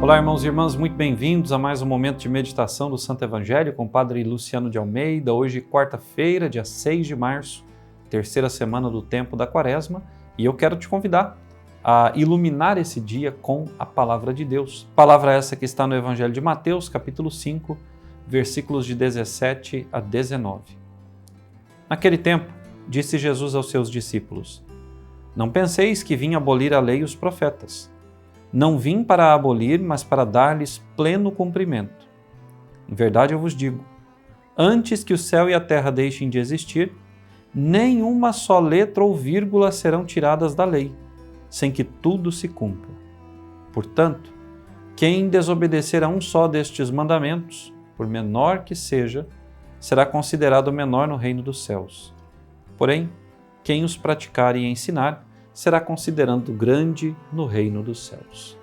Olá, irmãos e irmãs, muito bem-vindos a mais um momento de meditação do Santo Evangelho com o Padre Luciano de Almeida. Hoje, quarta-feira, dia 6 de março, terceira semana do tempo da Quaresma, e eu quero te convidar a iluminar esse dia com a Palavra de Deus. Palavra essa que está no Evangelho de Mateus, capítulo 5, versículos de 17 a 19. Naquele tempo, disse Jesus aos seus discípulos: Não penseis que vim abolir a lei e os profetas. Não vim para abolir, mas para dar-lhes pleno cumprimento. Em verdade eu vos digo, antes que o céu e a terra deixem de existir, nenhuma só letra ou vírgula serão tiradas da lei, sem que tudo se cumpra. Portanto, quem desobedecer a um só destes mandamentos, por menor que seja, será considerado menor no reino dos céus. Porém, quem os praticar e ensinar, será considerado grande no reino dos céus.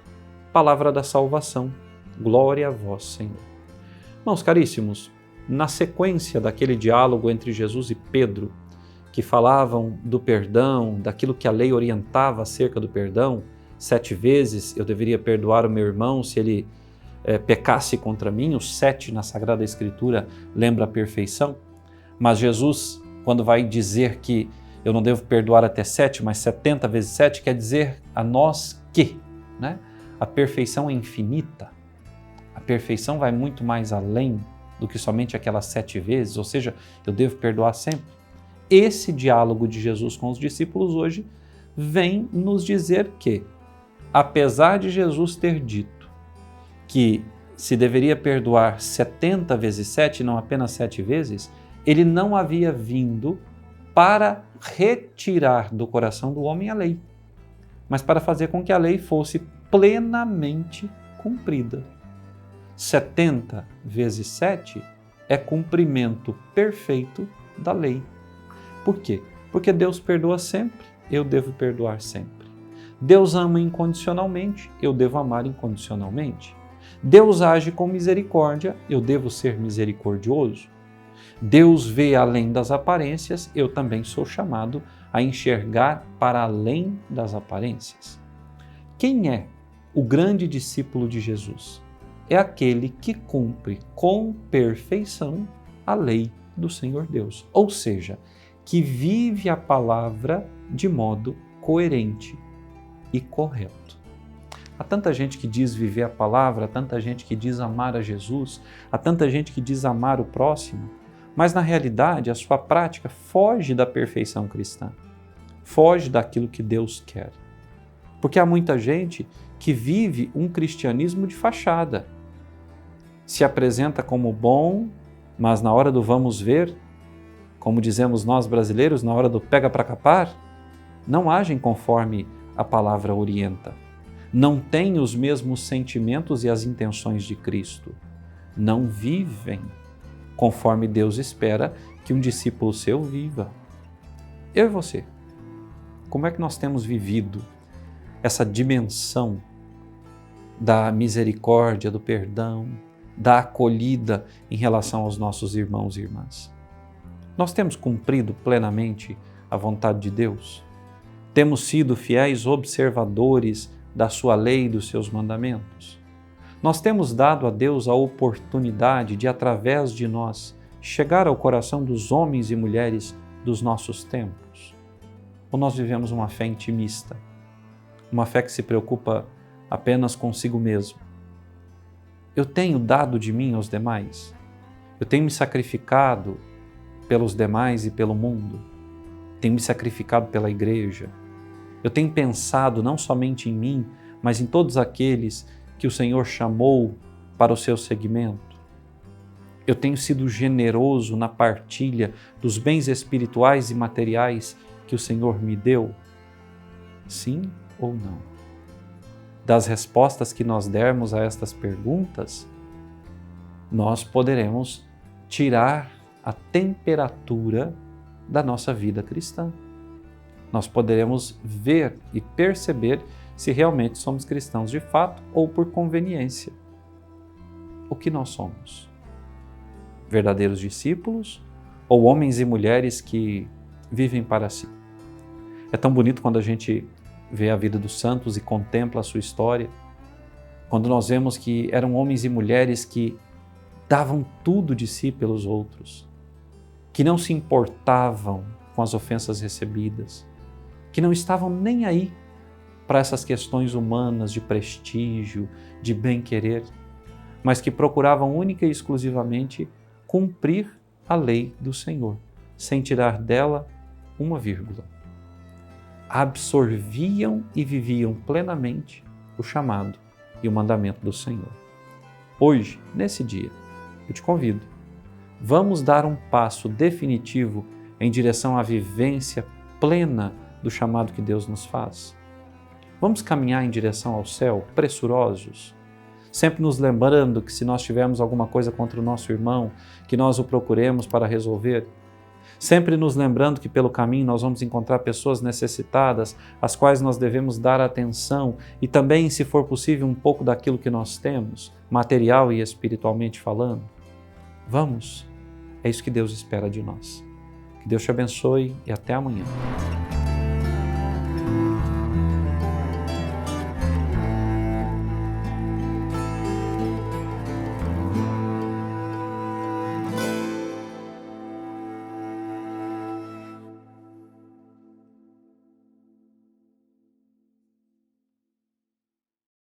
Palavra da salvação, glória a vós, Senhor. Irmãos caríssimos, na sequência daquele diálogo entre Jesus e Pedro, que falavam do perdão, daquilo que a lei orientava acerca do perdão, 7 vezes eu deveria perdoar o meu irmão se ele pecasse contra mim, o 7 na Sagrada Escritura lembra a perfeição, mas Jesus, quando vai dizer que eu não devo perdoar até 7, mas 70 vezes 7, quer dizer a nós que, a perfeição é infinita. A perfeição vai muito mais além do que somente aquelas 7 vezes, ou seja, eu devo perdoar sempre. Esse diálogo de Jesus com os discípulos hoje vem nos dizer que, apesar de Jesus ter dito que se deveria perdoar 70 vezes 7, não apenas 7 vezes, ele não havia vindo para retirar do coração do homem a lei, mas para fazer com que a lei fosse plenamente cumprida. 70 vezes 7 é cumprimento perfeito da lei. Por quê? Porque Deus perdoa sempre, eu devo perdoar sempre. Deus ama incondicionalmente, eu devo amar incondicionalmente. Deus age com misericórdia, eu devo ser misericordioso. Deus vê além das aparências, eu também sou chamado a enxergar para além das aparências. Quem é o grande discípulo de Jesus? É aquele que cumpre com perfeição a lei do Senhor Deus, ou seja, que vive a palavra de modo coerente e correto. Há tanta gente que diz viver a palavra, há tanta gente que diz amar a Jesus, há tanta gente que diz amar o próximo, mas na realidade a sua prática foge da perfeição cristã, foge daquilo que Deus quer. Porque há muita gente que vive um cristianismo de fachada, se apresenta como bom, mas na hora do vamos ver, como dizemos nós brasileiros, na hora do pega para capar, não agem conforme a palavra orienta, não têm os mesmos sentimentos e as intenções de Cristo, não vivem conforme Deus espera que um discípulo seu viva. Eu e você, como é que nós temos vivido essa dimensão da misericórdia, do perdão, da acolhida em relação aos nossos irmãos e irmãs? Nós temos cumprido plenamente a vontade de Deus? Temos sido fiéis observadores da sua lei e dos seus mandamentos? Nós temos dado a Deus a oportunidade de, através de nós, chegar ao coração dos homens e mulheres dos nossos tempos? Ou nós vivemos uma fé intimista, uma fé que se preocupa apenas consigo mesmo? Eu tenho dado de mim aos demais? Eu tenho me sacrificado pelos demais e pelo mundo? Tenho me sacrificado pela igreja? Eu tenho pensado não somente em mim, mas em todos aqueles que o Senhor chamou para o seu seguimento? Eu tenho sido generoso na partilha dos bens espirituais e materiais que o Senhor me deu? Sim ou não? Das respostas que nós dermos a estas perguntas, nós poderemos tirar a temperatura da nossa vida cristã. Nós poderemos ver e perceber se realmente somos cristãos de fato ou por conveniência. O que nós somos? Verdadeiros discípulos ou homens e mulheres que vivem para si? É tão bonito quando a gente vê a vida dos santos e contempla a sua história. quando nós vemos que eram homens e mulheres que davam tudo de si pelos outros, que não se importavam com as ofensas recebidas, que não estavam nem aí para essas questões humanas de prestígio, de bem-querer, mas que procuravam única e exclusivamente cumprir a lei do Senhor, sem tirar dela uma vírgula. Absorviam e viviam plenamente o chamado e o mandamento do Senhor. Hoje, nesse dia, eu te convido, vamos dar um passo definitivo em direção à vivência plena do chamado que Deus nos faz. Vamos caminhar em direção ao céu, pressurosos, sempre nos lembrando que se nós tivermos alguma coisa contra o nosso irmão, que nós o procuremos para resolver. Sempre nos lembrando que pelo caminho nós vamos encontrar pessoas necessitadas, às quais nós devemos dar atenção e também, se for possível, um pouco daquilo que nós temos, material e espiritualmente falando. Vamos, é isso que Deus espera de nós. Que Deus te abençoe e até amanhã.